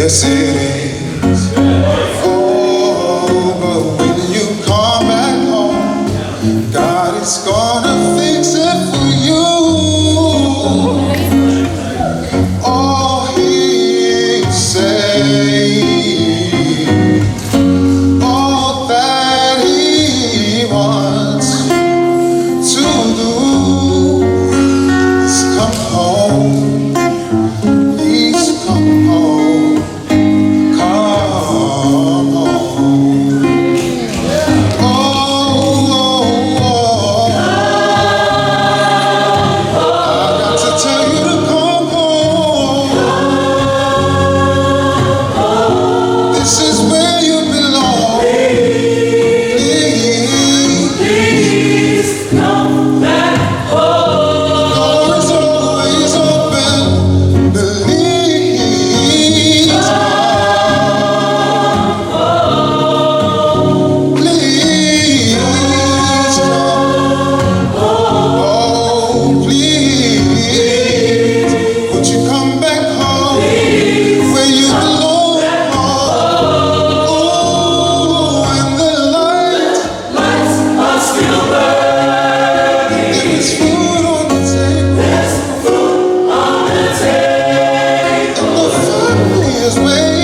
Yes, it is. Oh, but when you come back home, God is gonna fix it for you. All He says, all that He wants to do is come home. Please come home. Come home. Oh, I got to tell you to come home. This is where you belong. Please come back home. The door is always open. Please come. Please come. Oh, please. Would you come back home where you belong? Oh, and the lights are still burning. There is food on the table. There's food on the table. And the family is waiting.